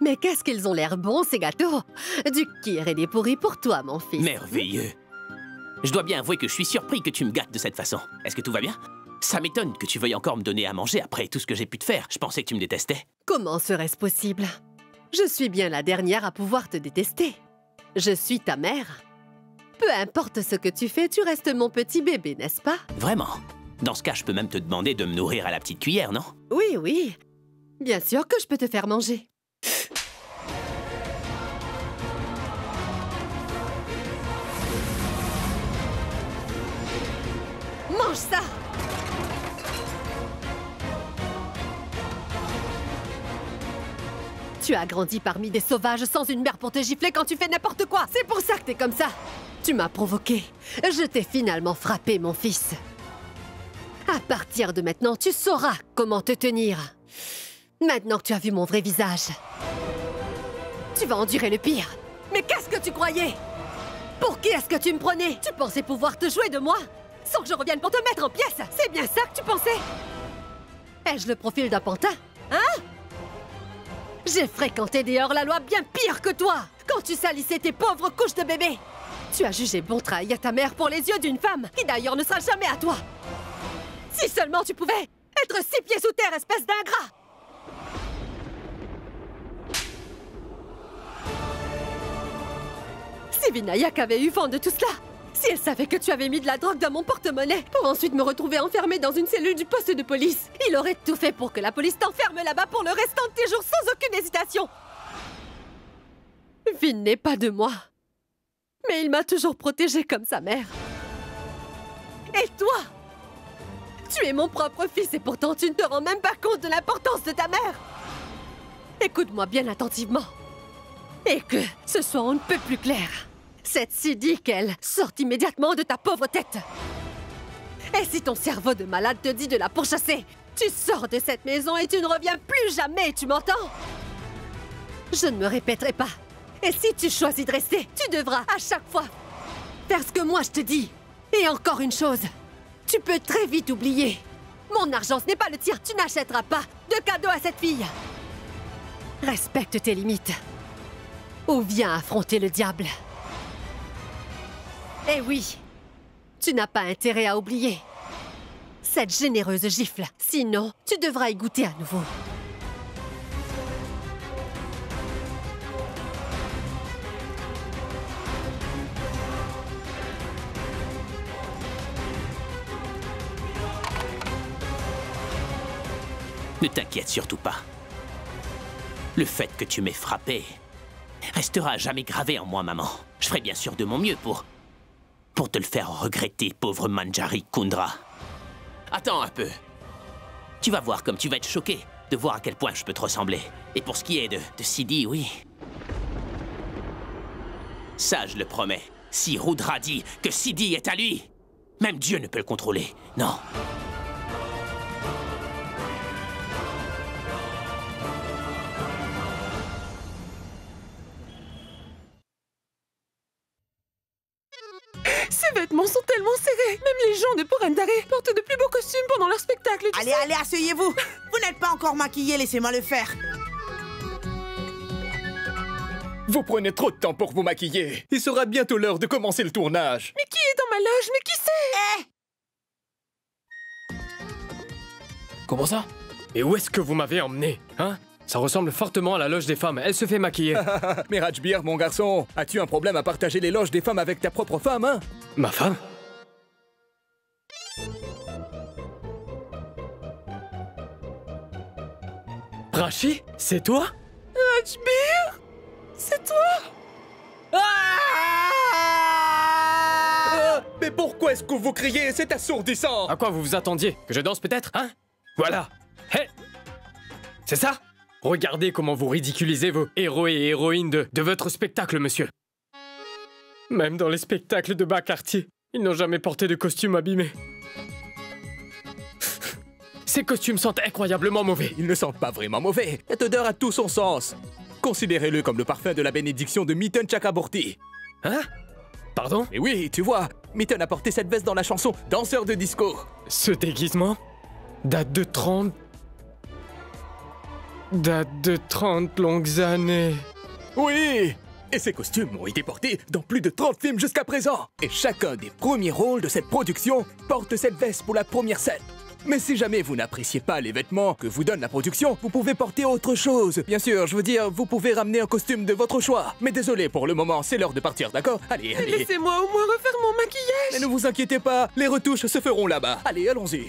Mais qu'est-ce qu'ils ont l'air bons, ces gâteaux! Du kir et des pourris pour toi, mon fils. Merveilleux. Je dois bien avouer que je suis surpris que tu me gâtes de cette façon. Est-ce que tout va bien? Ça m'étonne que tu veuilles encore me donner à manger après tout ce que j'ai pu te faire. Je pensais que tu me détestais. Comment serait-ce possible? Je suis bien la dernière à pouvoir te détester. Je suis ta mère. Peu importe ce que tu fais, tu restes mon petit bébé, n'est-ce pas? Vraiment? Dans ce cas, je peux même te demander de me nourrir à la petite cuillère, non? Oui, oui. Bien sûr que je peux te faire manger. Mange ça! Tu as grandi parmi des sauvages sans une mère pour te gifler quand tu fais n'importe quoi. C'est pour ça que t'es comme ça. Tu m'as provoqué. Je t'ai finalement frappé, mon fils. À partir de maintenant, tu sauras comment te tenir. Maintenant que tu as vu mon vrai visage, tu vas endurer le pire. Mais qu'est-ce que tu croyais? Pour qui est-ce que tu me prenais? Tu pensais pouvoir te jouer de moi sans que je revienne pour te mettre en pièces? C'est bien ça que tu pensais? Ai-je le profil d'un pantin? Hein? J'ai fréquenté des hors-la-loi bien pire que toi, quand tu salissais tes pauvres couches de bébé. Tu as jugé bon trahir ta mère pour les yeux d'une femme, qui d'ailleurs ne sera jamais à toi. Si seulement tu pouvais être 6 pieds sous terre, espèce d'ingrat! Si Vinayak avait eu vent de tout cela, si elle savait que tu avais mis de la drogue dans mon porte-monnaie pour ensuite me retrouver enfermée dans une cellule du poste de police, il aurait tout fait pour que la police t'enferme là-bas pour le restant de tes jours sans aucune hésitation. Vin n'est pas de moi, mais il m'a toujours protégée comme sa mère. Et toi? Tu es mon propre fils et pourtant tu ne te rends même pas compte de l'importance de ta mère. Écoute-moi bien attentivement. Et que ce soit on ne peut plus clair. Cette Sidi qu'elle sorte immédiatement de ta pauvre tête. Et si ton cerveau de malade te dit de la pourchasser, tu sors de cette maison et tu ne reviens plus jamais, tu m'entends? Je ne me répéterai pas. Et si tu choisis de rester, tu devras à chaque fois faire ce que moi je te dis. Et encore une chose, tu peux très vite oublier. Mon argent, ce n'est pas le tien. Tu n'achèteras pas de cadeau à cette fille. Respecte tes limites. Ou viens affronter le diable. Eh oui, tu n'as pas intérêt à oublier cette généreuse gifle. Sinon, tu devras y goûter à nouveau. Ne t'inquiète surtout pas. Le fait que tu m'aies frappé restera à jamais gravé en moi, maman. Je ferai bien sûr de mon mieux pour te le faire regretter, pauvre Manjari Kundra. Attends un peu. Tu vas voir comme tu vas être choqué de voir à quel point je peux te ressembler. Et pour ce qui est de Sidi, oui. Ça, je le promets. Si Rudra dit que Sidi est à lui, même Dieu ne peut le contrôler. Non. Ces vêtements sont tellement serrés. Même les gens de Porendare portent de plus beaux costumes pendant leur spectacle. Allez, allez, asseyez-vous. Vous n'êtes pas encore maquillés, laissez-moi le faire. Vous prenez trop de temps pour vous maquiller. Il sera bientôt l'heure de commencer le tournage. Mais qui est dans ma loge? Mais qui c'est? Comment ça? Et où est-ce que vous m'avez emmené? Hein? Ça ressemble fortement à la loge des femmes. Elle se fait maquiller. Mais Rajbir, mon garçon, as-tu un problème à partager les loges des femmes avec ta propre femme, hein? Ma femme? Rachi? C'est toi? Rajbir? C'est toi? Mais pourquoi est-ce que vous criez? C'est assourdissant! À quoi vous vous attendiez? Que je danse peut-être? Hein? Voilà! Hé! C'est ça? Regardez comment vous ridiculisez vos héros et héroïnes de votre spectacle, monsieur. Même dans les spectacles de bas quartier, ils n'ont jamais porté de costume abîmé. Ces costumes sentent incroyablement mauvais. Ils ne sentent pas vraiment mauvais. Cette odeur a tout son sens. Considérez-le comme le parfum de la bénédiction de Mitten Chakraborty. Hein? Pardon? Et oui, tu vois, Mitten a porté cette veste dans la chanson Danseur de disco. Ce déguisement date de 30... date de 30 longues années. Oui! Et ces costumes ont été portés dans plus de 30 films jusqu'à présent. Et chacun des premiers rôles de cette production porte cette veste pour la première scène. Mais si jamais vous n'appréciez pas les vêtements que vous donne la production, vous pouvez porter autre chose. Bien sûr, je veux dire, vous pouvez ramener un costume de votre choix. Mais désolé pour le moment, c'est l'heure de partir, d'accord? Allez, allez. Laissez-moi au moins refaire mon maquillage. Mais ne vous inquiétez pas, les retouches se feront là-bas. Allez, allons-y.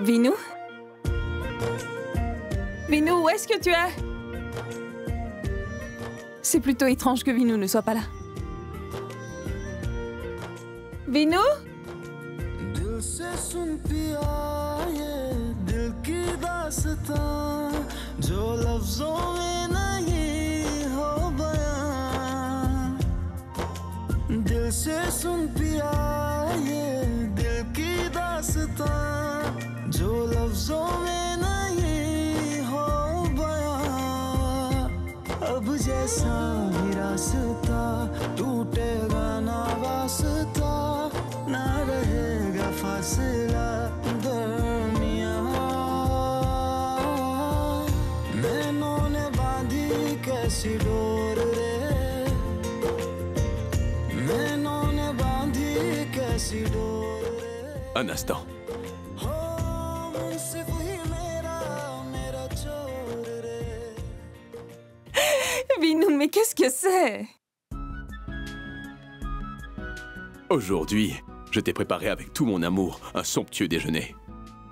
Vinou? Vinou, où est-ce que tu es? C'est plutôt étrange que Vinou ne soit pas là. Vinou? दिल से सुन पिया ये दिल की दास्तां जो लफ्जों में नहीं हो बयां दिल से सुन पिया ये दिल की दास्तां जो लफ्जों में नहीं हो बयां अब जैसा भी रास्ता टूटेगा ना वास्ता ना रहेगा फासला दरमियां मैनों ने बांधी कैसी डोर रे मैनों ने बांधी कैसी डोर रे Un instant. हो मुंसिफ ही मेरा चोर रे Vinou, mais qu'est-ce que c'est? Aujourd'hui, je t'ai préparé avec tout mon amour un somptueux déjeuner.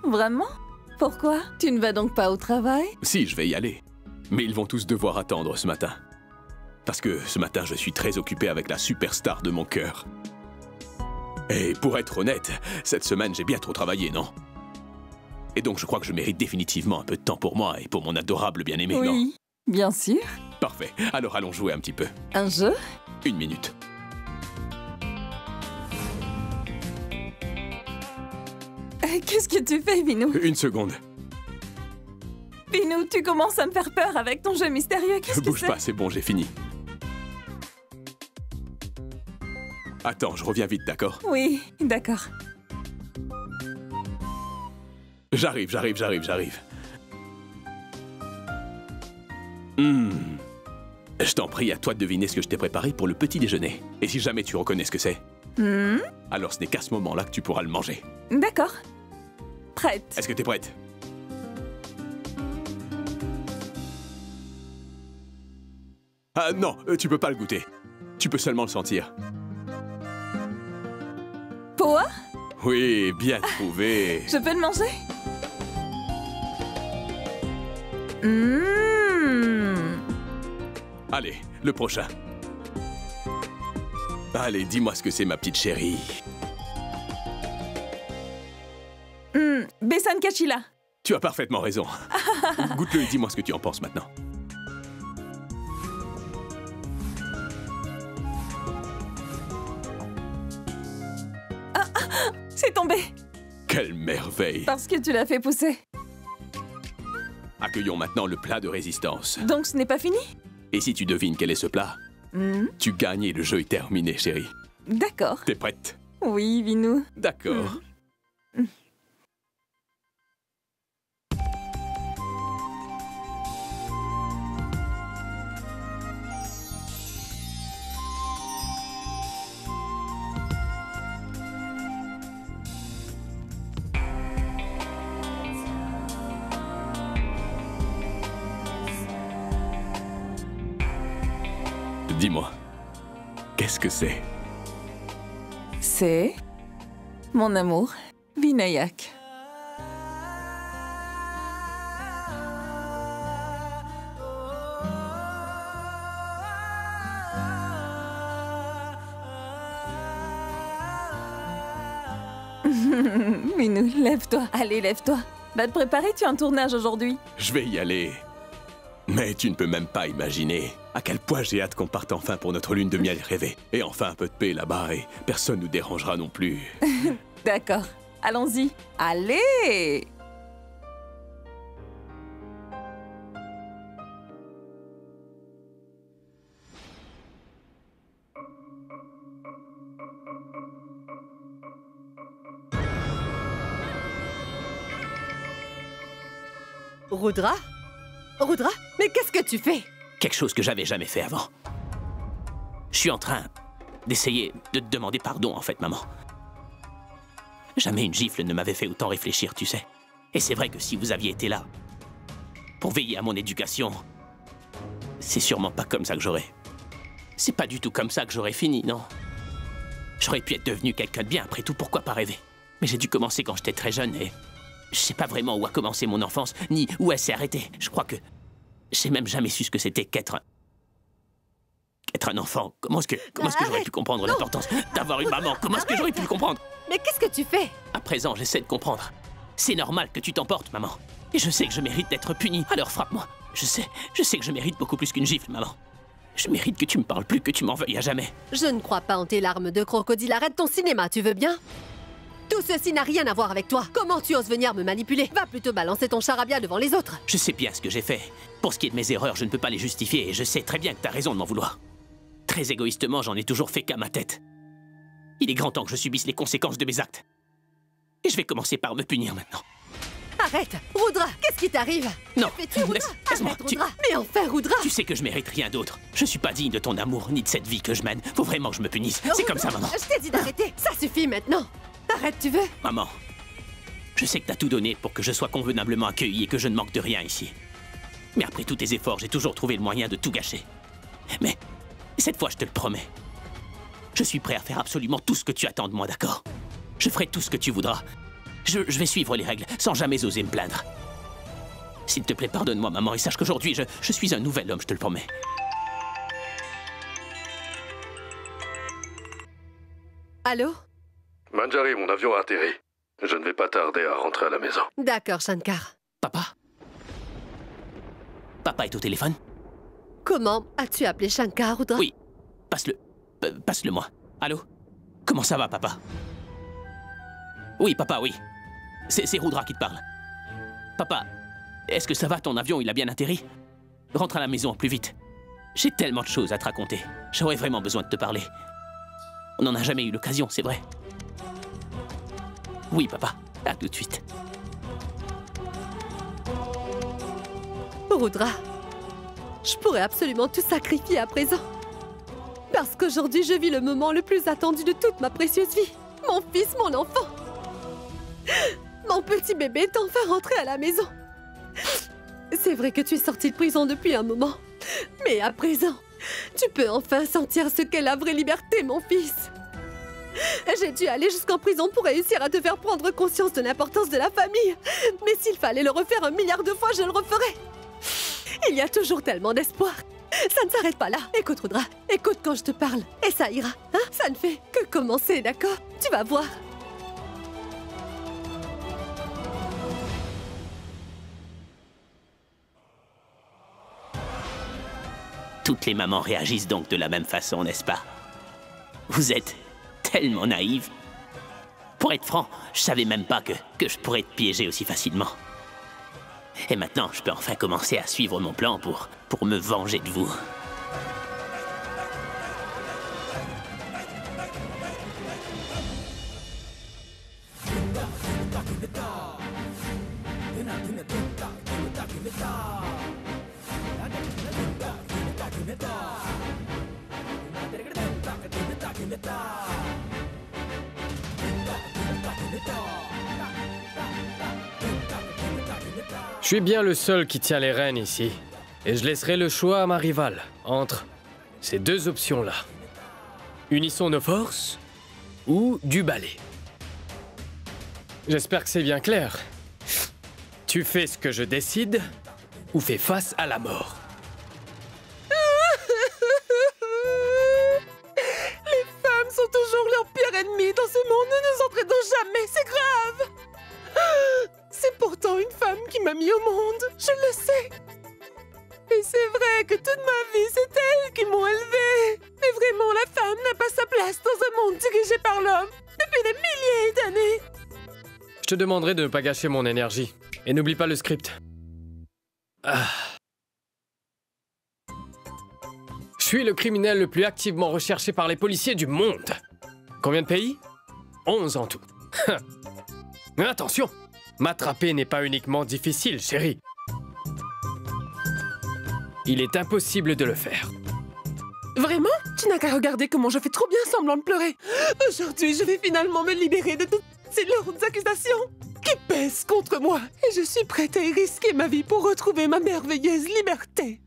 Vraiment? Pourquoi? Tu ne vas donc pas au travail? Si, je vais y aller. Mais ils vont tous devoir attendre ce matin. Parce que ce matin, je suis très occupé avec la superstar de mon cœur. Et pour être honnête, cette semaine, j'ai bien trop travaillé, non? Et donc, je crois que je mérite définitivement un peu de temps pour moi et pour mon adorable bien-aimé, non? Oui, bien sûr. Parfait. Alors, allons jouer un petit peu. Un jeu? 1 minute. Qu'est-ce que tu fais, Vinou? 1 seconde. Vinou, tu commences à me faire peur avec ton jeu mystérieux. Qu'est-ce que Bouge c'est? pas, c'est bon, j'ai fini. Attends, je reviens vite, d'accord? Oui, d'accord. J'arrive. Je t'en prie, à toi de deviner ce que je t'ai préparé pour le petit déjeuner. Et si jamais tu reconnais ce que c'est, alors ce n'est qu'à ce moment-là que tu pourras le manger. D'accord. Prête. Est-ce que t'es prête? Ah non, tu peux pas le goûter. Tu peux seulement le sentir. Poa? Oui, bien trouvé. Je peux le manger? Allez, le prochain. Allez, dis-moi ce que c'est, ma petite chérie. Besan Kachila. Tu as parfaitement raison. Goûte-le et dis-moi ce que tu en penses maintenant. C'est tombé. Quelle merveille! Parce que tu l'as fait pousser. Accueillons maintenant le plat de résistance. Donc ce n'est pas fini? Et si tu devines quel est ce plat, tu gagnes et le jeu est terminé, chérie. D'accord. T'es prête? Oui, Vinou. D'accord. Dis-moi, qu'est-ce que c'est? C'est mon amour, Vinayak. Minou, lève-toi. Allez, lève-toi. Va te préparer, tu as un tournage aujourd'hui. Je vais y aller. Mais tu ne peux même pas imaginer à quel point j'ai hâte qu'on parte enfin pour notre lune de miel rêvée. Et enfin un peu de paix là-bas et personne nous dérangera non plus. D'accord. Allons-y. Allez! Rudra? Rudra? Mais qu'est-ce que tu fais? Quelque chose que j'avais jamais fait avant. Je suis en train d'essayer de te demander pardon, en fait, maman. Jamais une gifle ne m'avait fait autant réfléchir, tu sais. Et c'est vrai que si vous aviez été là pour veiller à mon éducation, c'est sûrement pas comme ça que j'aurais. C'est pas du tout comme ça que j'aurais fini, non. J'aurais pu être devenu quelqu'un de bien, après tout, pourquoi pas rêver? Mais j'ai dû commencer quand j'étais très jeune et je sais pas vraiment où a commencé mon enfance, ni où elle s'est arrêtée. Je crois que j'ai même jamais su ce que c'était qu'être un enfant. Comment est-ce que j'aurais pu comprendre l'importance d'avoir une maman? Comment est-ce que j'aurais pu le comprendre? Mais qu'est-ce que tu fais? À présent, j'essaie de comprendre. C'est normal que tu t'emportes, maman. Et je sais que je mérite d'être puni, alors frappe-moi. Je sais que je mérite beaucoup plus qu'une gifle, maman. Je mérite que tu me parles plus, que tu m'en veuilles à jamais. Je ne crois pas en tes larmes de crocodile. Arrête ton cinéma, tu veux bien? Tout ceci n'a rien à voir avec toi. Comment tu oses venir me manipuler? Va plutôt balancer ton charabia devant les autres. Je sais bien ce que j'ai fait. Pour ce qui est de mes erreurs, je ne peux pas les justifier et je sais très bien que t'as raison de m'en vouloir. Très égoïstement, j'en ai toujours fait qu'à ma tête. Il est grand temps que je subisse les conséquences de mes actes. Et je vais commencer par me punir maintenant. Arrête! Rudra, qu'est-ce qui t'arrive? Non, Fais-tu, Rudra? laisse-moi. Arrête, Rudra. Mais enfin, Rudra! Tu sais que je mérite rien d'autre. Je suis pas digne de ton amour, ni de cette vie que je mène. Faut vraiment que je me punisse. C'est comme ça, maman. Je t'ai dit d'arrêter. Ça suffit maintenant. Arrête, tu veux? Maman, je sais que t'as tout donné pour que je sois convenablement accueilli et que je ne manque de rien ici. Mais après tous tes efforts, j'ai toujours trouvé le moyen de tout gâcher. Mais cette fois, je te le promets. Je suis prêt à faire absolument tout ce que tu attends de moi, d'accord? Je ferai tout ce que tu voudras. Je vais suivre les règles, sans jamais oser me plaindre. S'il te plaît, pardonne-moi, maman, et sache qu'aujourd'hui, je suis un nouvel homme, je te le promets. Allô? Manjari, mon avion a atterri. Je ne vais pas tarder à rentrer à la maison. D'accord, Shankar. Papa? Papa est au téléphone? Comment as-tu appelé Shankar, Rudra? Oui. Passe-le-moi. Allô? Comment ça va, papa? Oui, papa, oui. C'est Rudra qui te parle. Papa, est-ce que ça va, ton avion, il a bien atterri? Rentre à la maison plus vite. J'ai tellement de choses à te raconter. J'aurais vraiment besoin de te parler. On n'en a jamais eu l'occasion, c'est vrai. Oui, papa. À tout de suite. Rudra, je pourrais absolument tout sacrifier à présent. Parce qu'aujourd'hui, je vis le moment le plus attendu de toute ma précieuse vie. Mon fils, mon enfant. Mon petit bébé est enfin rentré à la maison. C'est vrai que tu es sorti de prison depuis un moment. Mais à présent, tu peux enfin sentir ce qu'est la vraie liberté, mon fils. J'ai dû aller jusqu'en prison pour réussir à te faire prendre conscience de l'importance de la famille. Mais s'il fallait le refaire 1 milliard de fois, je le referais. Il y a toujours tellement d'espoir. Ça ne s'arrête pas là. Écoute, Rudra, écoute quand je te parle. Et ça ira, hein? Ça ne fait que commencer, d'accord? Tu vas voir. Toutes les mamans réagissent donc de la même façon, n'est-ce pas? Vous êtes tellement naïve. Pour être franc, je savais même pas que je pourrais te piéger aussi facilement. Et maintenant, je peux enfin commencer à suivre mon plan pour me venger de vous. Je suis bien le seul qui tient les rênes ici. Et je laisserai le choix à ma rivale entre ces deux options-là. Unissons nos forces ou du balai. J'espère que c'est bien clair. Tu fais ce que je décide ou fais face à la mort. Les femmes sont toujours leur pire ennemi dans ce monde. Ne nous entraînons jamais, c'est grave. C'est pourtant une femme qui m'a mis au monde, je le sais. Et c'est vrai que toute ma vie, c'est elles qui m'ont élevée. Mais vraiment, la femme n'a pas sa place dans un monde dirigé par l'homme depuis des milliers d'années. Je te demanderai de ne pas gâcher mon énergie. Et n'oublie pas le script. Je suis le criminel le plus activement recherché par les policiers du monde. Combien de pays? 11 en tout. Mais attention! M'attraper n'est pas uniquement difficile, chérie. Il est impossible de le faire. Vraiment? Tu n'as qu'à regarder comment je fais trop bien semblant de pleurer. Aujourd'hui, je vais finalement me libérer de toutes ces lourdes accusations qui pèsent contre moi. Et je suis prête à y risquer ma vie pour retrouver ma merveilleuse liberté.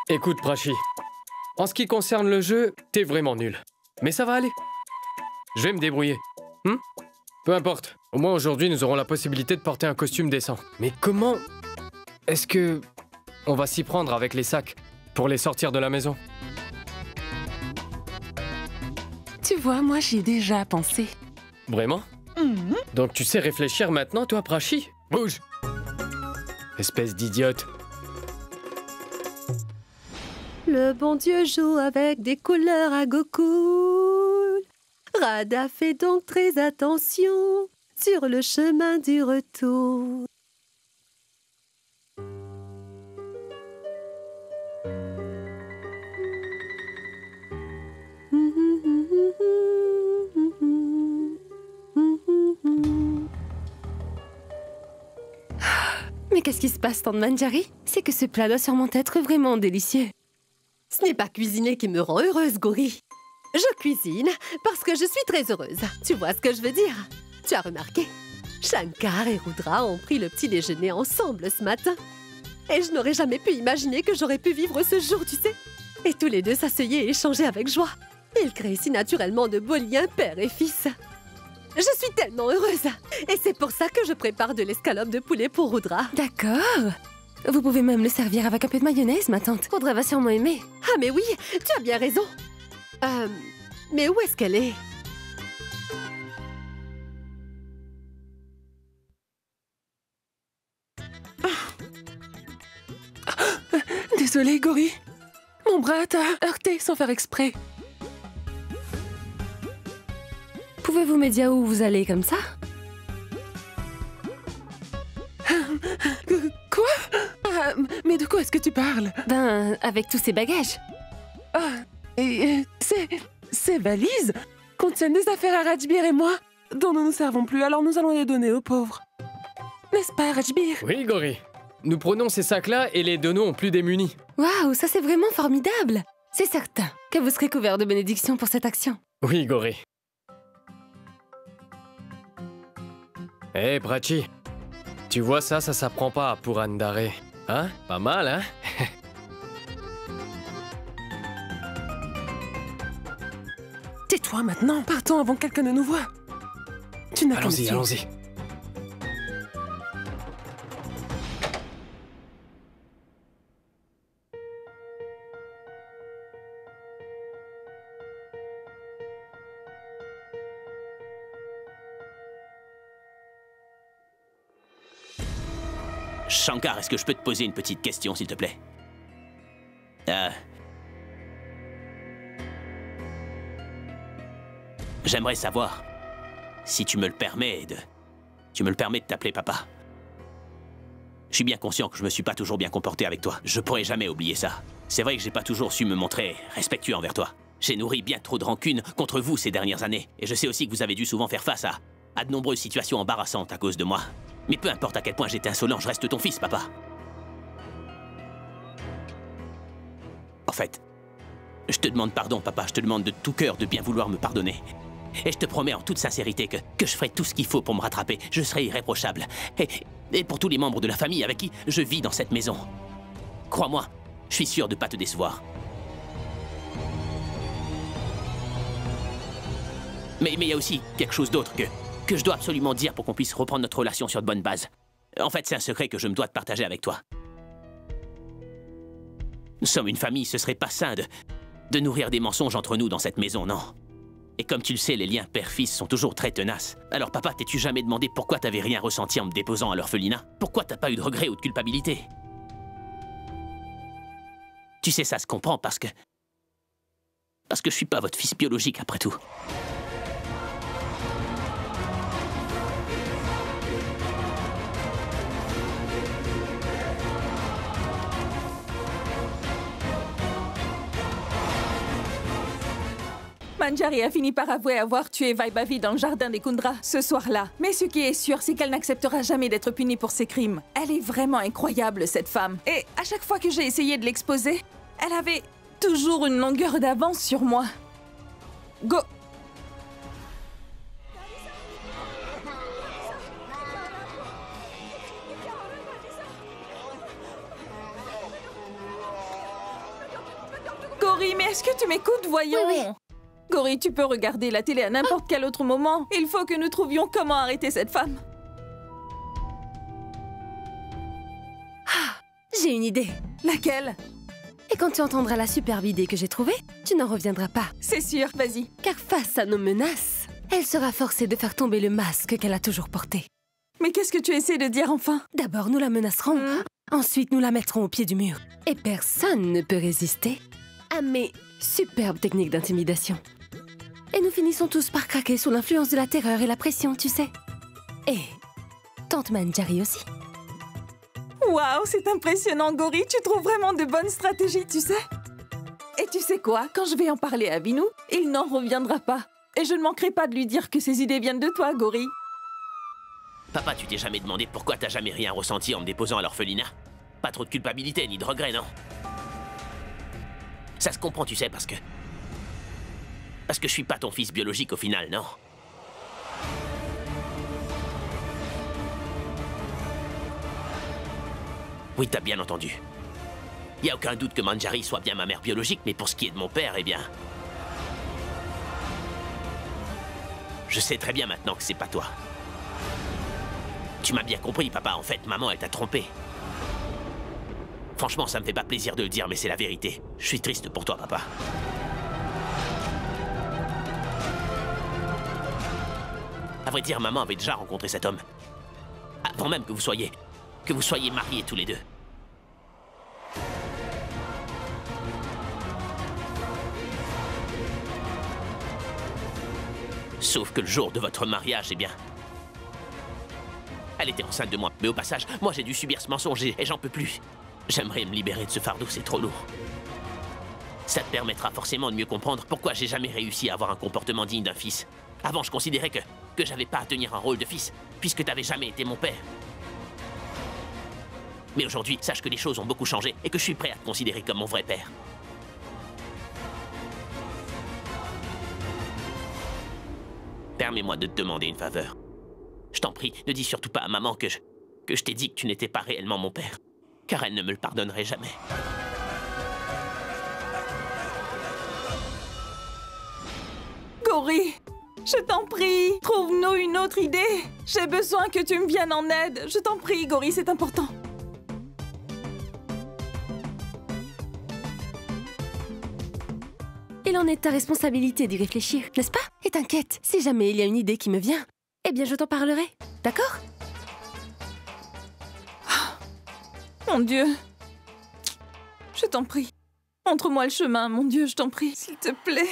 Écoute, Prachi. En ce qui concerne le jeu, t'es vraiment nul. Mais ça va aller. Je vais me débrouiller. Peu importe. Au moins aujourd'hui, nous aurons la possibilité de porter un costume décent. Mais comment est-ce que on va s'y prendre avec les sacs pour les sortir de la maison? Tu vois, moi, j'y ai déjà pensé. Vraiment? Donc tu sais réfléchir maintenant, toi, Prachi? Bouge! Espèce d'idiote. Le bon Dieu joue avec des couleurs à Goku. Radha fait donc très attention sur le chemin du retour. Mais qu'est-ce qui se passe, Tante Manjari? C'est que ce plat doit sûrement être vraiment délicieux. Ce n'est pas cuisiner qui me rend heureuse, Gauri. Je cuisine parce que je suis très heureuse. Tu vois ce que je veux dire? Tu as remarqué? Shankar et Rudra ont pris le petit déjeuner ensemble ce matin. Et je n'aurais jamais pu imaginer que j'aurais pu vivre ce jour, tu sais. Et tous les deux s'asseyaient et échangeaient avec joie. Ils créent si naturellement de beaux liens père et fils. Je suis tellement heureuse. Et c'est pour ça que je prépare de l'escalope de poulet pour Rudra. D'accord. Vous pouvez même le servir avec un peu de mayonnaise, ma tante. Rudra va sûrement aimer. Ah mais oui, tu as bien raison. Mais où est-ce qu'elle est? Désolée, Gauri. Mon bras t'a heurté sans faire exprès. Pouvez-vous me dire où vous allez comme ça? Quoi? Mais de quoi est-ce que tu parles? Ben, avec tous ces bagages. Ces valises contiennent des affaires à Rajbir et moi, dont nous ne servons plus, alors nous allons les donner aux pauvres. N'est-ce pas, Rajbir? Oui, Gauri. Nous prenons ces sacs-là et les donnons aux plus démunis. Waouh, ça c'est vraiment formidable. C'est certain que vous serez couvert de bénédictions pour cette action. Oui, Gauri. Hé, Prachi. Tu vois ça s'apprend pas à Purandare. Hein? Pas mal, hein? Tais-toi maintenant, partons avant que quelqu'un ne nous voie. Tu n'as qu'à me Allons-y, suivre. allons-y. Shankar, est-ce que je peux te poser une petite question, s'il te plaît? J'aimerais savoir si tu me le permets de t'appeler papa. Je suis bien conscient que je me suis pas toujours bien comporté avec toi. Je pourrais jamais oublier ça. C'est vrai que j'ai pas toujours su me montrer respectueux envers toi. J'ai nourri bien trop de rancune contre vous ces dernières années. Et je sais aussi que vous avez dû souvent faire face à de nombreuses situations embarrassantes à cause de moi. Mais peu importe à quel point j'étais insolent, je reste ton fils, papa. En fait, je te demande pardon, papa. Je te demande de tout cœur de bien vouloir me pardonner. Et je te promets en toute sincérité que je ferai tout ce qu'il faut pour me rattraper. Je serai irréprochable. Et pour tous les membres de la famille avec qui je vis dans cette maison. Crois-moi, je suis sûr de ne pas te décevoir. Mais il y a aussi quelque chose d'autre que je dois absolument dire pour qu'on puisse reprendre notre relation sur de bonnes bases. En fait, c'est un secret que je me dois de partager avec toi. Nous sommes une famille, ce serait pas sain de nourrir des mensonges entre nous dans cette maison, non. Et comme tu le sais, les liens père-fils sont toujours très tenaces. Alors papa, t'es-tu jamais demandé pourquoi t'avais rien ressenti en me déposant à l'orphelinat? Pourquoi t'as pas eu de regret ou de culpabilité? Tu sais, ça se comprend parce que je suis pas votre fils biologique après tout. Manjari a fini par avouer avoir tué Vaibavi dans le jardin des Kundra ce soir-là. Mais ce qui est sûr, c'est qu'elle n'acceptera jamais d'être punie pour ses crimes. Elle est vraiment incroyable, cette femme. Et à chaque fois que j'ai essayé de l'exposer, elle avait toujours une longueur d'avance sur moi. Go... Gori, mais est-ce que tu m'écoutes? Voyons. Oui. Gori, tu peux regarder la télé à n'importe quel autre moment. Il faut que nous trouvions comment arrêter cette femme. J'ai une idée. Laquelle? Et quand tu entendras la superbe idée que j'ai trouvée, tu n'en reviendras pas. C'est sûr, vas-y. Car face à nos menaces, elle sera forcée de faire tomber le masque qu'elle a toujours porté. Mais qu'est-ce que tu essaies de dire enfin? D'abord, nous la menacerons. Ensuite, nous la mettrons au pied du mur. Et personne ne peut résister à mes superbes techniques d'intimidation. Et nous finissons tous par craquer sous l'influence de la terreur et la pression, tu sais. Et tante Manjari aussi. Waouh, c'est impressionnant, Gori. Tu trouves vraiment de bonnes stratégies, tu sais. Et tu sais quoi? Quand je vais en parler à Vinu, il n'en reviendra pas. Et je ne manquerai pas de lui dire que ses idées viennent de toi, Gori. Papa, tu t'es jamais demandé pourquoi t'as jamais rien ressenti en me déposant à l'orphelinat? Pas trop de culpabilité ni de regret, non? Ça se comprend, tu sais, parce que je suis pas ton fils biologique au final, non? Oui, t'as bien entendu. Y a aucun doute que Manjari soit bien ma mère biologique, mais pour ce qui est de mon père, eh bien... Je sais très bien maintenant que c'est pas toi. Tu m'as bien compris, papa. En fait, maman, elle t'a trompé. Franchement, ça me fait pas plaisir de le dire, mais c'est la vérité. Je suis triste pour toi, papa. À vrai dire, maman avait déjà rencontré cet homme. Avant même que vous soyez mariés tous les deux. Sauf que le jour de votre mariage, eh bien... Elle était enceinte de moi, mais au passage, moi j'ai dû subir ce mensonge et j'en peux plus. J'aimerais me libérer de ce fardeau, c'est trop lourd. Ça te permettra forcément de mieux comprendre pourquoi j'ai jamais réussi à avoir un comportement digne d'un fils. Avant, je considérais que j'avais pas à tenir un rôle de fils, puisque t'avais jamais été mon père. Mais aujourd'hui, sache que les choses ont beaucoup changé et que je suis prêt à te considérer comme mon vrai père. Permets-moi de te demander une faveur. Je t'en prie, ne dis surtout pas à maman que je t'ai dit que tu n'étais pas réellement mon père, car elle ne me le pardonnerait jamais. Gori, je t'en prie, trouve-nous une autre idée. J'ai besoin que tu me viennes en aide. Je t'en prie, Gori, c'est important. Il en est de ta responsabilité d'y réfléchir, n'est-ce pas? Et t'inquiète, si jamais il y a une idée qui me vient, eh bien je t'en parlerai, d'accord? Mon Dieu. Je t'en prie. Montre-moi le chemin, mon Dieu, je t'en prie, s'il te plaît.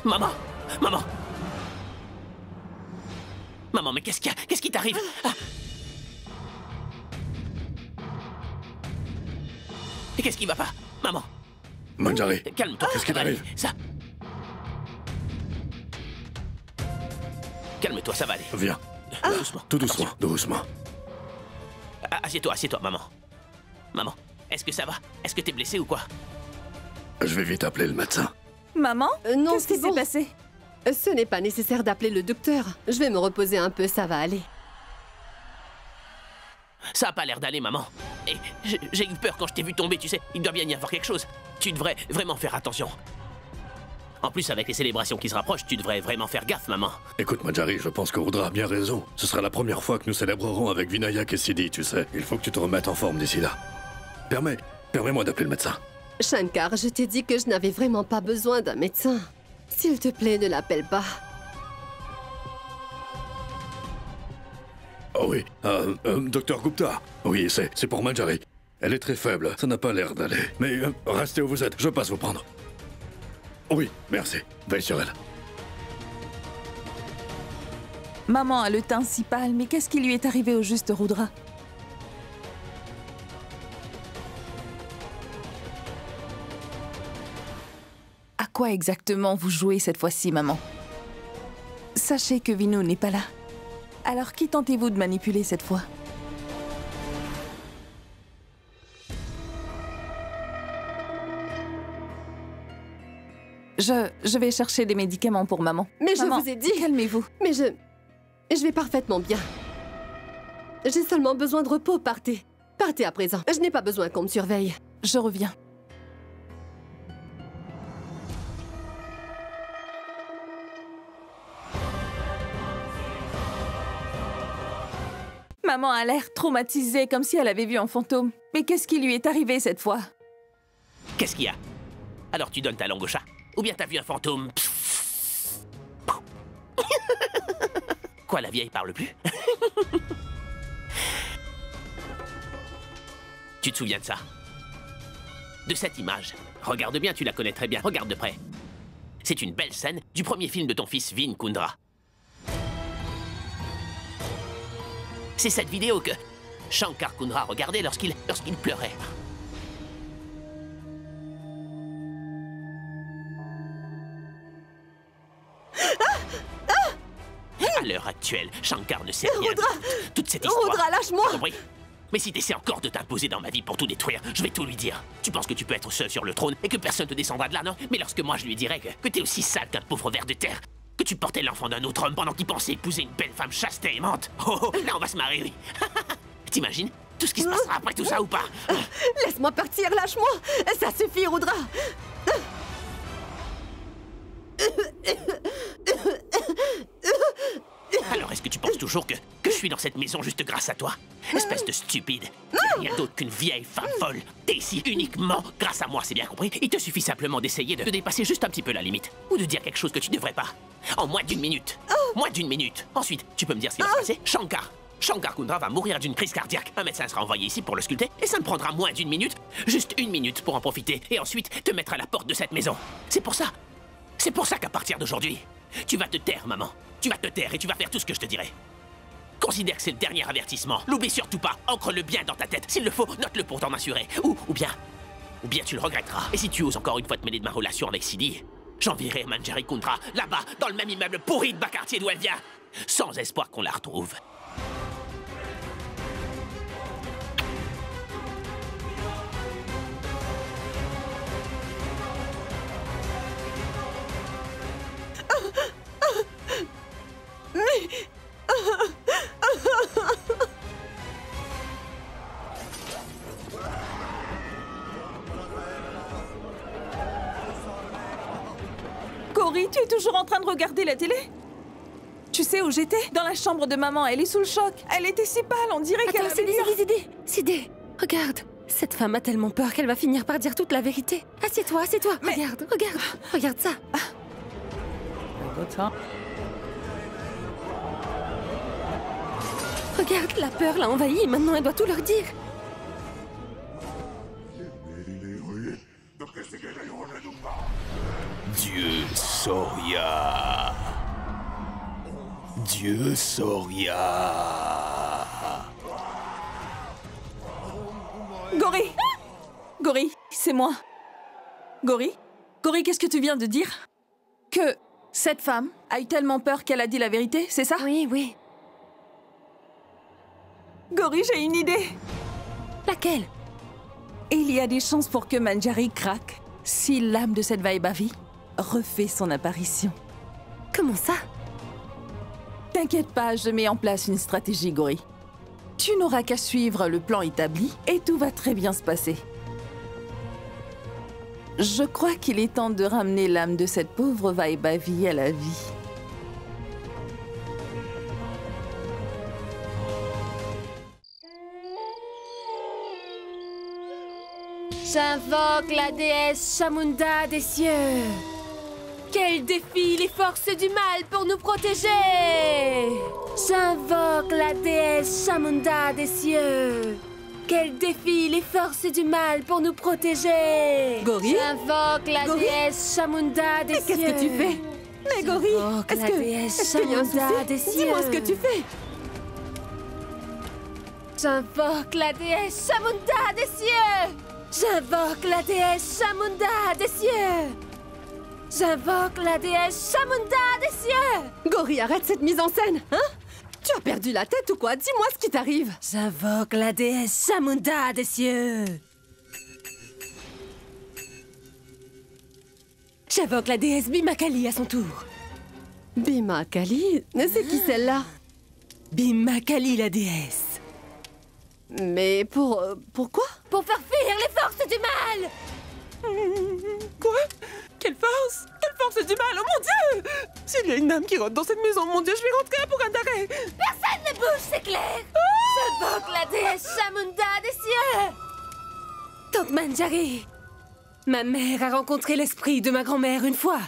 Maman! Maman! Maman, mais qu'est-ce qu'il y a? Qu'est-ce qui t'arrive? Et qu'est-ce qui va pas? Maman! Manjari, Calme-toi. qu'est-ce qui t'arrive? Ça... Calme-toi, ça va aller. Viens. Doucement. Tout doucement, doucement. Assieds-toi, maman. Maman, est-ce que ça va? Est-ce que t'es blessée ou quoi? Je vais vite appeler le médecin. Maman? Non, Qu'est-ce qui c'est s'est bon. passé? Ce n'est pas nécessaire d'appeler le docteur. Je vais me reposer un peu, ça va aller. Ça a pas l'air d'aller, maman. Et j'ai eu peur quand je t'ai vu tomber, tu sais. Il doit bien y avoir quelque chose. Tu devrais vraiment faire attention. En plus, avec les célébrations qui se rapprochent, tu devrais vraiment faire gaffe, maman. Écoute, Manjari, je pense que Rudra a bien raison. Ce sera la première fois que nous célébrerons avec Vinayak et Siddhi, tu sais. Il faut que tu te remettes en forme d'ici là. Permets-moi d'appeler le médecin. Shankar, je t'ai dit que je n'avais vraiment pas besoin d'un médecin. S'il te plaît, ne l'appelle pas. Oh oui, docteur Gupta. Oui, c'est pour Manjari. Elle est très faible, ça n'a pas l'air d'aller. Mais restez où vous êtes, je passe vous prendre. Oui, merci. Veille sur elle. Maman a le teint si pâle, mais qu'est-ce qui lui est arrivé au juste, Rudra? quoi exactement vous jouez cette fois-ci, maman? Sachez que Vinu n'est pas là. Alors qui tentez-vous de manipuler cette fois? Je vais chercher des médicaments pour maman. Mais Maman, je vous ai dit... calmez-vous. Mais je vais parfaitement bien. J'ai seulement besoin de repos, partez. Partez à présent. Je n'ai pas besoin qu'on me surveille. Je reviens. Maman a l'air traumatisée, comme si elle avait vu un fantôme. Mais qu'est-ce qui lui est arrivé cette fois? Qu'est-ce qu'il y a? Alors tu donnes ta langue au chat? Ou bien t'as vu un fantôme? Quoi, la vieille parle plus? Tu te souviens de ça? De cette image? Regarde bien, tu la connais très bien. Regarde de près. C'est une belle scène du premier film de ton fils Vin Kundra. C'est cette vidéo que Shankar Kundra regardait lorsqu'il pleurait. À l'heure actuelle, Shankar ne sait rien. Rudra! Toute cette histoire. Rudra, lâche-moi! Compris? Mais si t'essaies encore de t'imposer dans ma vie pour tout détruire, je vais tout lui dire. Tu penses que tu peux être seul sur le trône et que personne te descendra de là, non? Mais lorsque moi je lui dirai que t'es aussi sale qu'un pauvre ver de terre, que tu portais l'enfant d'un autre homme pendant qu'il pensait épouser une belle femme chaste et aimante, oh, là on va se marrer, oui. T'imagines tout ce qui se passera après tout ça ou pas? Laisse-moi partir, lâche-moi! Ça suffit, Rudra! Alors est-ce que tu penses toujours que je suis dans cette maison juste grâce à toi? Espèce de stupide. T'es rien d'autre qu'une vieille femme folle. T'es ici uniquement grâce à moi, c'est bien compris? Il te suffit simplement d'essayer de dépasser juste un petit peu la limite. Ou de dire quelque chose que tu devrais pas. En moins d'une minute. Moins d'une minute. Ensuite, tu peux me dire ce qui va se passer? Shankar Kundra va mourir d'une crise cardiaque. Un médecin sera envoyé ici pour le sculpter et ça me prendra moins d'une minute. Juste une minute pour en profiter et ensuite te mettre à la porte de cette maison. C'est pour ça. C'est pour ça qu'à partir d'aujourd'hui, tu vas te taire, maman. Tu vas te taire et tu vas faire tout ce que je te dirai. Considère que c'est le dernier avertissement. L'oublie surtout pas. Ancre-le bien dans ta tête. S'il le faut, note-le pour t'en assurer. Ou bien tu le regretteras. Et si tu oses encore une fois te mêler de ma relation avec Sidi, j'enverrai Manjari Kundra là-bas, dans le même immeuble pourri de bas quartier d'où elle vient, sans espoir qu'on la retrouve. Cory, tu es toujours en train de regarder la télé? Tu sais où j'étais? Dans la chambre de maman, elle est sous le choc. Elle était si pâle, on dirait qu'elle avait... Sidé, regarde. Cette femme a tellement peur qu'elle va finir par dire toute la vérité. Assieds-toi. Mais... Regarde ça. Regarde, la peur l'a envahie et maintenant elle doit tout leur dire. Dieu Soria. Dieu Soria. Gori, c'est moi. Gori, qu'est-ce que tu viens de dire? Que cette femme a eu tellement peur qu'elle a dit la vérité, c'est ça? Oui. Gori, j'ai une idée. Laquelle? Il y a des chances pour que Manjari craque si l'âme de cette Vaibavi refait son apparition. Comment ça? T'inquiète pas, je mets en place une stratégie, Gori. Tu n'auras qu'à suivre le plan établi et tout va très bien se passer. Je crois qu'il est temps de ramener l'âme de cette pauvre Vaibavi à la vie. J'invoque la déesse Chamunda des cieux. Qu'elle défie les forces du mal pour nous protéger. J'invoque la déesse Chamunda des cieux. Qu'elle défie les forces du mal pour nous protéger. Gori? J'invoque la déesse Chamunda des cieux. Mais qu'est-ce que tu fais? Mais Gori, est-ce qu'il y a un souci? Dis-moi ce que tu fais. J'invoque la déesse Chamunda des cieux. J'invoque la déesse Chamunda des cieux. J'invoque la déesse Chamunda des cieux! Gori, arrête cette mise en scène, hein? Tu as perdu la tête ou quoi? Dis-moi ce qui t'arrive. J'invoque la déesse Chamunda des cieux! J'invoque la déesse Bhima-Kali à son tour. Bhima-Kali? C'est qui celle-là? Bhima-Kali la déesse. Mais pourquoi? Pour faire fuir les forces du mal! Quoi? Quelle force? Quelle force du mal? Oh mon Dieu! S'il y a une âme qui rentre dans cette maison, mon Dieu, je vais rentrer pour un arrêt! Personne ne bouge, c'est clair! J'invoque la déesse Chamunda des cieux! Tante Manjari, ma mère a rencontré l'esprit de ma grand-mère une fois.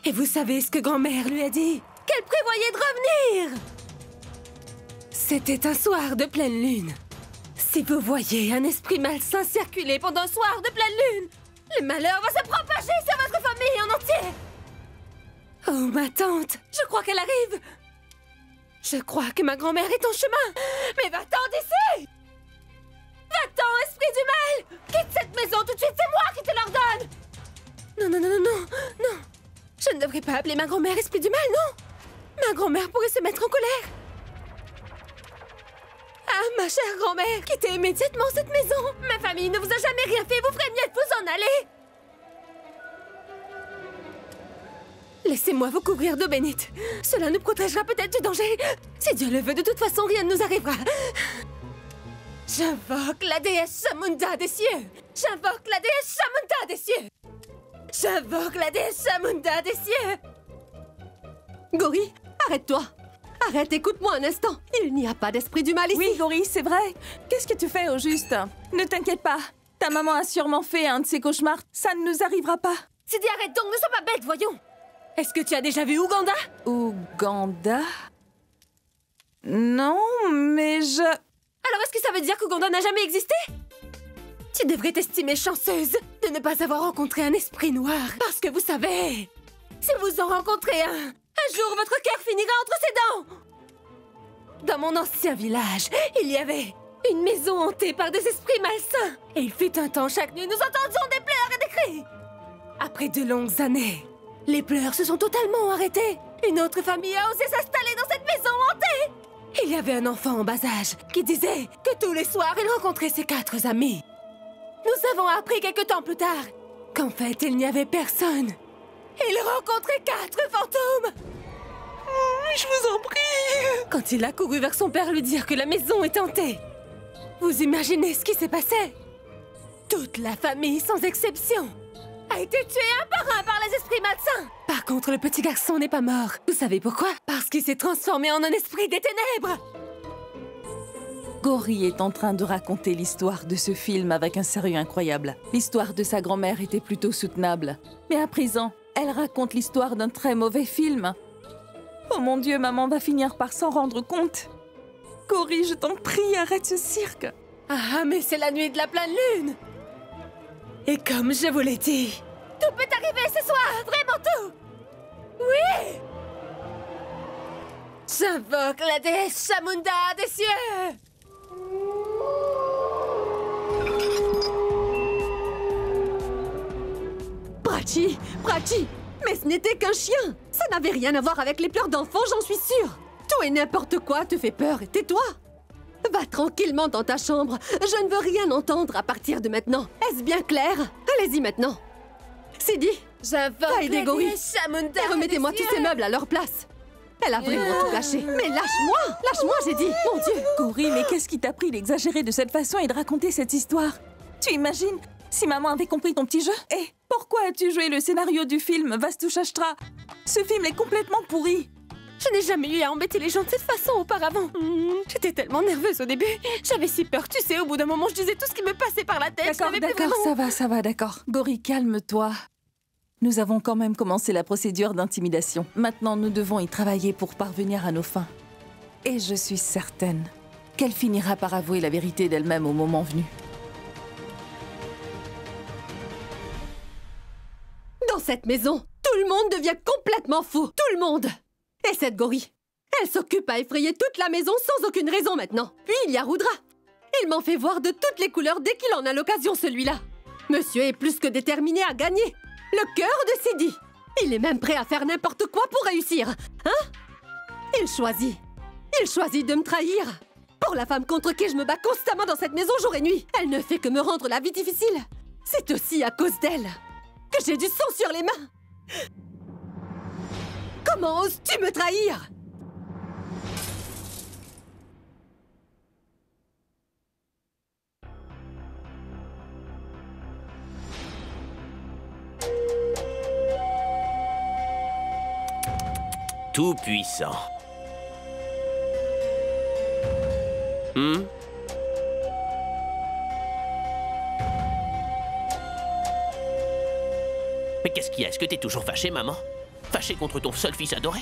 Et vous savez ce que grand-mère lui a dit? Qu'elle prévoyait de revenir! C'était un soir de pleine lune. Si vous voyez un esprit malsain circuler pendant un soir de pleine lune, le malheur va se propager sur votre famille en entier! Oh, ma tante, je crois qu'elle arrive! Je crois que ma grand-mère est en chemin! Mais va-t'en d'ici! Va-t'en, esprit du mal! Quitte cette maison tout de suite, c'est moi qui te l'ordonne! Non, non, non, non, non, non! Je ne devrais pas appeler ma grand-mère esprit du mal, non! Ma grand-mère pourrait se mettre en colère! Ah, ma chère grand-mère, quittez immédiatement cette maison! Ma famille ne vous a jamais rien fait, vous ferez mieux de vous en aller! Laissez-moi vous couvrir d'eau bénite. Cela nous protégera peut-être du danger. Si Dieu le veut, de toute façon, rien ne nous arrivera. J'invoque la déesse Chamunda des cieux! J'invoque la déesse Chamunda des cieux! J'invoque la déesse Chamunda des cieux! Gori, arrête-toi! Arrête, écoute-moi un instant. Il n'y a pas d'esprit du mal ici. Oui, Gori, c'est vrai. Qu'est-ce que tu fais au juste? Ne t'inquiète pas. Ta maman a sûrement fait un de ses cauchemars. Ça ne nous arrivera pas. Sidi, arrête donc, ne sois pas bête, voyons. Est-ce que tu as déjà vu Ouganda? Ouganda? Non, mais je... Alors est-ce que ça veut dire qu'Ouganda n'a jamais existé? Tu devrais t'estimer chanceuse de ne pas avoir rencontré un esprit noir. Parce que vous savez, si vous en rencontrez un jour votre cœur finira entre ses dents. Dans mon ancien village, il y avait une maison hantée par des esprits malsains. Et il fut un temps, chaque nuit, nous entendions des pleurs et des cris. Après de longues années, les pleurs se sont totalement arrêtés. Une autre famille a osé s'installer dans cette maison hantée. Il y avait un enfant en bas âge qui disait que tous les soirs, il rencontrait ses 4 amis. Nous avons appris quelque temps plus tard qu'en fait, il n'y avait personne. Il rencontrait 4 fantômes. Je vous en prie! Quand il a couru vers son père lui dire que la maison est hantée, vous imaginez ce qui s'est passé? Toute la famille, sans exception, a été tuée un par les esprits malsains. Par contre, le petit garçon n'est pas mort. Vous savez pourquoi? Parce qu'il s'est transformé en un esprit des ténèbres. Gori est en train de raconter l'histoire de ce film avec un sérieux incroyable. L'histoire de sa grand-mère était plutôt soutenable. Mais à présent, elle raconte l'histoire d'un très mauvais film. Oh mon Dieu, maman va finir par s'en rendre compte. Gori, je t'en prie, arrête ce cirque. Ah, mais c'est la nuit de la pleine lune. Et comme je vous l'ai dit, tout peut arriver ce soir, vraiment tout. Oui. J'invoque la déesse Chamunda des cieux. Prachi, mais ce n'était qu'un chien. Ça n'avait rien à voir avec les pleurs d'enfants, j'en suis sûre. Tout et n'importe quoi te fait peur, tais-toi. Va tranquillement dans ta chambre. Je ne veux rien entendre à partir de maintenant. Est-ce bien clair? Allez-y maintenant. Sidi, j'invoque la déesse Chamunda. Et remettez-moi tous ces meubles à leur place. Elle a vraiment tout gâché. Mais lâche-moi, j'ai dit. Mon Dieu. Gori, mais qu'est-ce qui t'a pris d'exagérer de cette façon et de raconter cette histoire? Tu imagines si maman avait compris ton petit jeu? Et pourquoi as-tu joué le scénario du film Vastu Shastra? Ce film est complètement pourri. Je n'ai jamais eu à embêter les gens de cette façon auparavant. J'étais tellement nerveuse au début. J'avais si peur, tu sais, au bout d'un moment, je disais tout ce qui me passait par la tête. D'accord, ça va, d'accord. Gori, calme-toi. Nous avons quand même commencé la procédure d'intimidation. Maintenant, nous devons y travailler pour parvenir à nos fins. Et je suis certaine qu'elle finira par avouer la vérité d'elle-même au moment venu. Dans cette maison, tout le monde devient complètement fou. Tout le monde. Et cette Gori, elle s'occupe à effrayer toute la maison sans aucune raison maintenant. Puis il y a Rudra. Il m'en fait voir de toutes les couleurs dès qu'il en a l'occasion, celui-là. Monsieur est plus que déterminé à gagner. Le cœur de Sidi. Il est même prêt à faire n'importe quoi pour réussir. Hein? Il choisit de me trahir. Pour la femme contre qui je me bats constamment dans cette maison jour et nuit. Elle ne fait que me rendre la vie difficile. C'est aussi à cause d'elle que j'ai du sang sur les mains. Comment oses-tu me trahir? Tout puissant. Mais qu'est-ce qu'il y a? Est-ce que t'es toujours fâché, maman? Fâché contre ton seul fils adoré?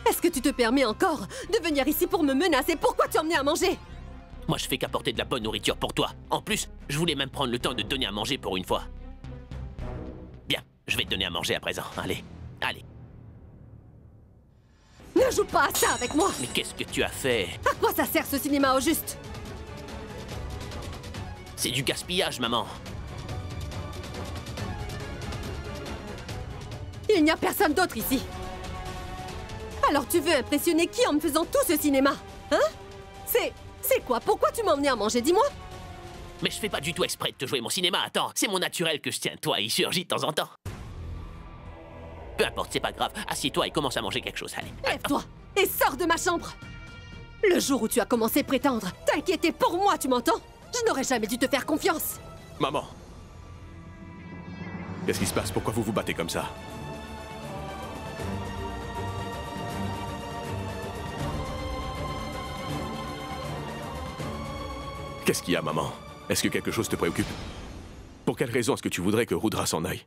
Est-ce que tu te permets encore de venir ici pour me menacer? Pourquoi tu as emmené à manger? Moi, je fais qu'apporter de la bonne nourriture pour toi. En plus, je voulais même prendre le temps de te donner à manger pour une fois. Bien, je vais te donner à manger à présent. Allez, allez. Ne joue pas à ça avec moi! Mais qu'est-ce que tu as fait? À quoi ça sert ce cinéma au juste? C'est du gaspillage, maman. Il n'y a personne d'autre ici. Alors tu veux impressionner qui en me faisant tout ce cinéma? Hein? C'est quoi? Pourquoi tu m'as emmené à manger? Dis-moi! Mais je fais pas du tout exprès de te jouer mon cinéma, attends. C'est mon naturel que je tiens. Toi, il surgit de temps en temps. Peu importe, c'est pas grave. Assieds-toi et commence à manger quelque chose, allez. Lève-toi et sors de ma chambre! Le jour où tu as commencé à prétendre t'inquiéter pour moi, tu m'entends? Je n'aurais jamais dû te faire confiance. Maman! Qu'est-ce qui se passe? Pourquoi vous vous battez comme ça? Qu'est-ce qu'il y a, maman? Est-ce que quelque chose te préoccupe? Pour quelle raison est-ce que tu voudrais que Rudra s'en aille?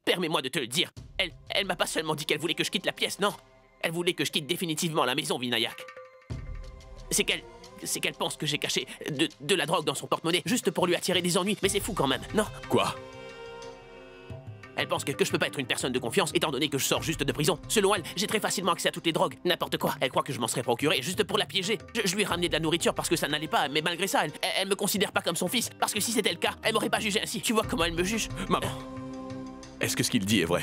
Permets-moi de te le dire. Elle m'a pas seulement dit qu'elle voulait que je quitte la pièce, non. Elle voulait que je quitte définitivement la maison, Vinayak. C'est qu'elle pense que j'ai caché de la drogue dans son porte-monnaie juste pour lui attirer des ennuis. Mais c'est fou quand même, non? Quoi? Elle pense que je peux pas être une personne de confiance étant donné que je sors juste de prison. Selon elle, j'ai très facilement accès à toutes les drogues, n'importe quoi. Elle croit que je m'en serais procuré juste pour la piéger. Je lui ai ramené de la nourriture parce que ça n'allait pas, mais malgré ça, elle me considère pas comme son fils. Parce que si c'était le cas, elle m'aurait pas jugé ainsi. Tu vois comment elle me juge? Maman, est-ce que ce qu'il dit est vrai?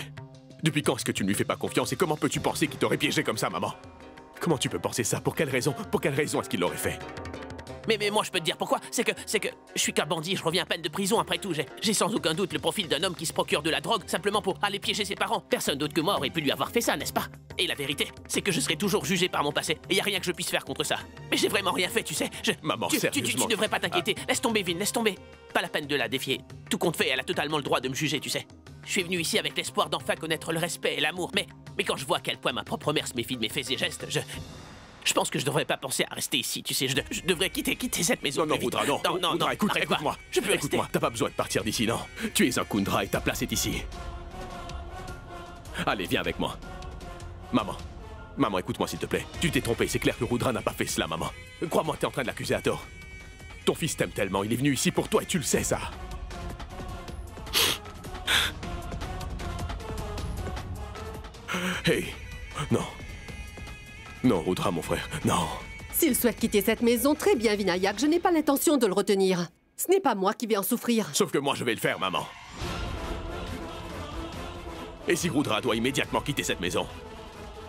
Depuis quand est-ce que tu ne lui fais pas confiance et comment peux-tu penser qu'il t'aurait piégé comme ça, maman? Comment tu peux penser ça? Pour quelle raison? Pour quelle raison est-ce qu'il l'aurait fait? Mais moi, je peux te dire pourquoi. C'est que je suis qu'un bandit, je reviens à peine de prison après tout. J'ai sans aucun doute le profil d'un homme qui se procure de la drogue simplement pour aller piéger ses parents. Personne d'autre que moi aurait pu lui avoir fait ça, n'est-ce pas? Et la vérité, c'est que je serai toujours jugé par mon passé. Et y a rien que je puisse faire contre ça. Mais j'ai vraiment rien fait, tu sais. Maman, sérieusement... Tu devrais pas t'inquiéter. Laisse tomber, Vin, laisse tomber. Pas la peine de la défier. Tout compte fait, elle a totalement le droit de me juger, tu sais. Je suis venu ici avec l'espoir d'enfin connaître le respect et l'amour. Mais quand je vois à quel point ma propre mère se méfie de mes faits et gestes, je pense que je devrais pas penser à rester ici, tu sais, je devrais quitter cette maison. Non, Rudra, non. Non, Rudra, écoute-moi. Je peux Écoute-moi, t'as pas besoin de partir d'ici, non. Tu es un Kundra et ta place est ici. Allez, viens avec moi. Maman, écoute-moi s'il te plaît. Tu t'es trompé, c'est clair que Rudra n'a pas fait cela, maman. Crois-moi, t'es en train de l'accuser à tort. Ton fils t'aime tellement, il est venu ici pour toi et tu le sais, ça. Hey, non. Non, Rudra, mon frère, non. S'il souhaite quitter cette maison, très bien, Vinayak, je n'ai pas l'intention de le retenir. Ce n'est pas moi qui vais en souffrir. Sauf que moi, je vais le faire, maman. Et si Rudra doit immédiatement quitter cette maison,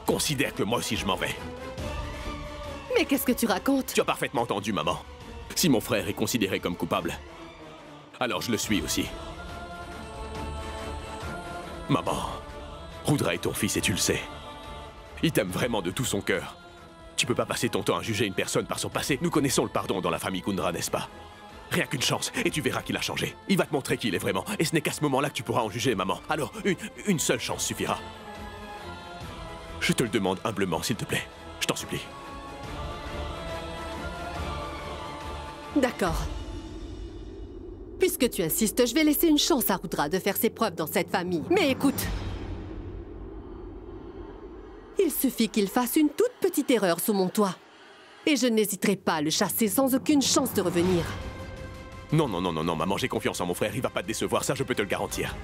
considère que moi aussi je m'en vais. Mais qu'est-ce que tu racontes? Tu as parfaitement entendu, maman. Si mon frère est considéré comme coupable, alors je le suis aussi. Maman, Rudra est ton fils et tu le sais. Il t'aime vraiment de tout son cœur. Tu peux pas passer ton temps à juger une personne par son passé. Nous connaissons le pardon dans la famille Kundra, n'est-ce pas? Rien qu'une chance, et tu verras qu'il a changé. Il va te montrer qui il est vraiment. Et ce n'est qu'à ce moment-là que tu pourras en juger, maman. Alors, une seule chance suffira. Je te le demande humblement, s'il te plaît. Je t'en supplie. D'accord. Puisque tu insistes, je vais laisser une chance à Rudra de faire ses preuves dans cette famille. Mais écoute... Il suffit qu'il fasse une toute petite erreur sous mon toit. Et je n'hésiterai pas à le chasser sans aucune chance de revenir. Non, maman, j'ai confiance en mon frère. Il va pas te décevoir, ça je peux te le garantir.